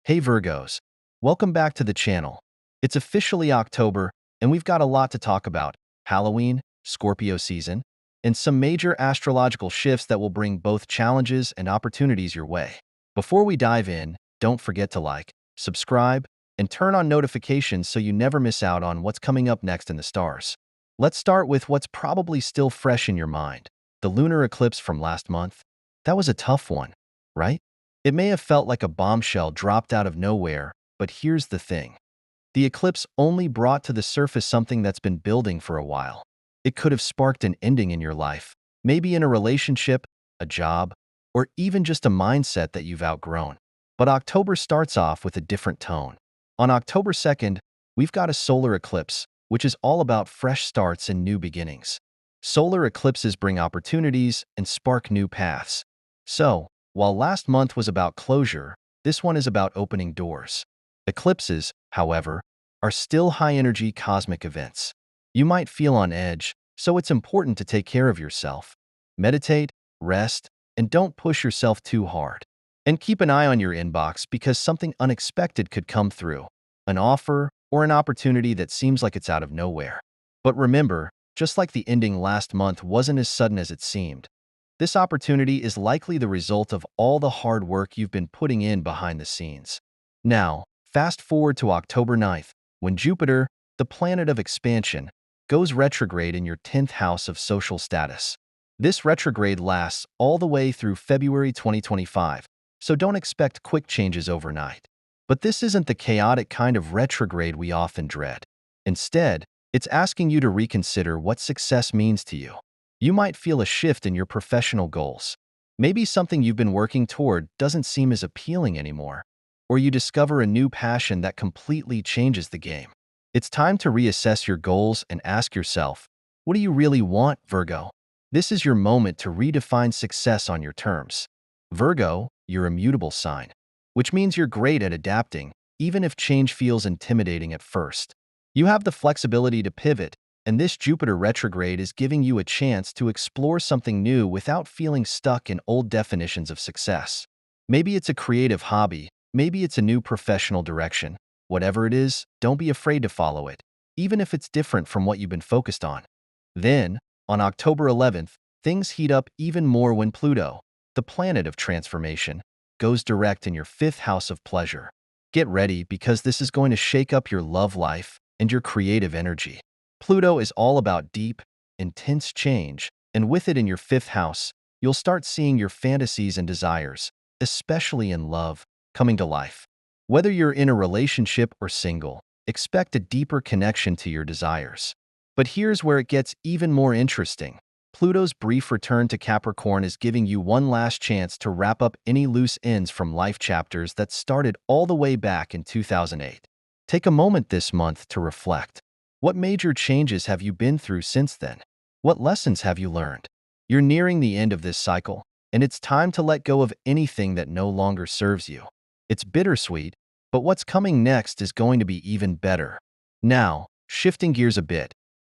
Hey Virgos, welcome back to the channel. It's officially October, and we've got a lot to talk about. Halloween, Scorpio season, and some major astrological shifts that will bring both challenges and opportunities your way. Before we dive in, don't forget to like, subscribe, and turn on notifications so you never miss out on what's coming up next in the stars. Let's start with what's probably still fresh in your mind. The lunar eclipse from last month. That was a tough one, right? It may have felt like a bombshell dropped out of nowhere, but here's the thing. The eclipse only brought to the surface something that's been building for a while. It could have sparked an ending in your life, maybe in a relationship, a job, or even just a mindset that you've outgrown. But October starts off with a different tone. On October 2nd, we've got a solar eclipse, which is all about fresh starts and new beginnings. Solar eclipses bring opportunities and spark new paths. So, while last month was about closure, this one is about opening doors. Eclipses, however, are still high-energy cosmic events. You might feel on edge, so it's important to take care of yourself. Meditate, rest, and don't push yourself too hard. And keep an eye on your inbox because something unexpected could come through, an offer or an opportunity that seems like it's out of nowhere. But remember, just like the ending last month wasn't as sudden as it seemed, this opportunity is likely the result of all the hard work you've been putting in behind the scenes. Now, fast forward to October 9th, when Jupiter, the planet of expansion, goes retrograde in your 10th house of social status. This retrograde lasts all the way through February 2025, so don't expect quick changes overnight. But this isn't the chaotic kind of retrograde we often dread. Instead, it's asking you to reconsider what success means to you. You might feel a shift in your professional goals. Maybe something you've been working toward doesn't seem as appealing anymore, or you discover a new passion that completely changes the game. It's time to reassess your goals and ask yourself, what do you really want, Virgo? This is your moment to redefine success on your terms. Virgo, you're a mutable sign, which means you're great at adapting, even if change feels intimidating at first. You have the flexibility to pivot, and this Jupiter retrograde is giving you a chance to explore something new without feeling stuck in old definitions of success. Maybe it's a creative hobby, maybe it's a new professional direction. Whatever it is, don't be afraid to follow it, even if it's different from what you've been focused on. Then, on October 11th, things heat up even more when Pluto, the planet of transformation, goes direct in your 5th house of pleasure. Get ready because this is going to shake up your love life and your creative energy. Pluto is all about deep, intense change, and with it in your 5th house, you'll start seeing your fantasies and desires, especially in love, coming to life. Whether you're in a relationship or single, expect a deeper connection to your desires. But here's where it gets even more interesting. Pluto's brief return to Capricorn is giving you one last chance to wrap up any loose ends from life chapters that started all the way back in 2008. Take a moment this month to reflect. What major changes have you been through since then? What lessons have you learned? You're nearing the end of this cycle, and it's time to let go of anything that no longer serves you. It's bittersweet, but what's coming next is going to be even better. Now, shifting gears a bit,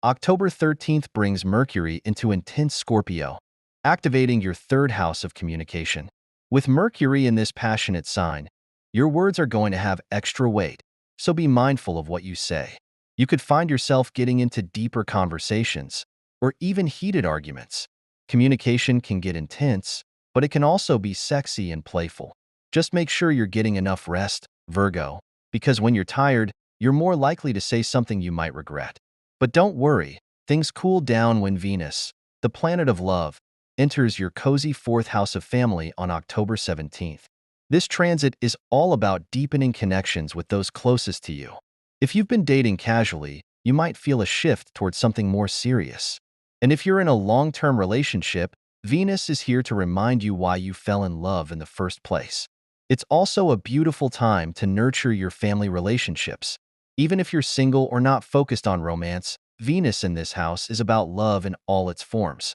October 13th brings Mercury into intense Scorpio, activating your 3rd house of communication. With Mercury in this passionate sign, your words are going to have extra weight, so be mindful of what you say. You could find yourself getting into deeper conversations, or even heated arguments. Communication can get intense, but it can also be sexy and playful. Just make sure you're getting enough rest, Virgo, because when you're tired, you're more likely to say something you might regret. But don't worry, things cool down when Venus, the planet of love, enters your cozy 4th house of family on October 17th. This transit is all about deepening connections with those closest to you. If you've been dating casually, you might feel a shift towards something more serious. And if you're in a long-term relationship, Venus is here to remind you why you fell in love in the first place. It's also a beautiful time to nurture your family relationships. Even if you're single or not focused on romance, Venus in this house is about love in all its forms.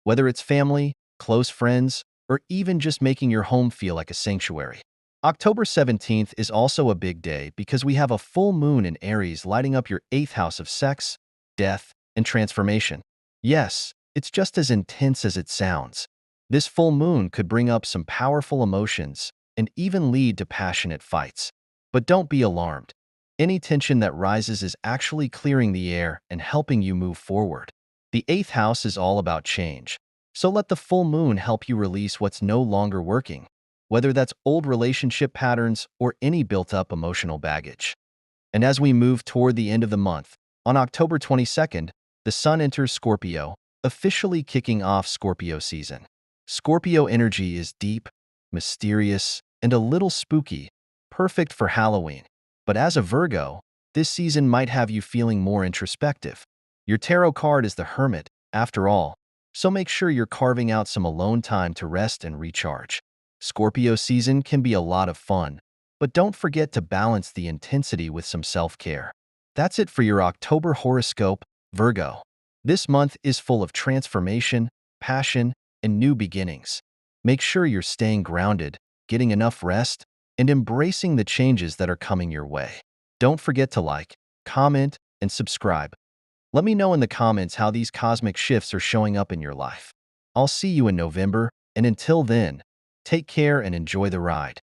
Whether it's family, close friends, or even just making your home feel like a sanctuary. October 17th is also a big day because we have a full moon in Aries lighting up your 8th house of sex, death, and transformation. Yes, it's just as intense as it sounds. This full moon could bring up some powerful emotions and even lead to passionate fights. But don't be alarmed. Any tension that rises is actually clearing the air and helping you move forward. The eighth house is all about change. So let the full moon help you release what's no longer working, whether that's old relationship patterns or any built-up emotional baggage. And as we move toward the end of the month, on October 22nd, the Sun enters Scorpio, officially kicking off Scorpio season. Scorpio energy is deep, mysterious, and a little spooky, perfect for Halloween. But as a Virgo, this season might have you feeling more introspective. Your tarot card is the Hermit, after all, so make sure you're carving out some alone time to rest and recharge. Scorpio season can be a lot of fun, but don't forget to balance the intensity with some self-care. That's it for your October horoscope, Virgo. This month is full of transformation, passion, and new beginnings. Make sure you're staying grounded, getting enough rest, and embracing the changes that are coming your way. Don't forget to like, comment, and subscribe. Let me know in the comments how these cosmic shifts are showing up in your life. I'll see you in November, and until then, take care and enjoy the ride.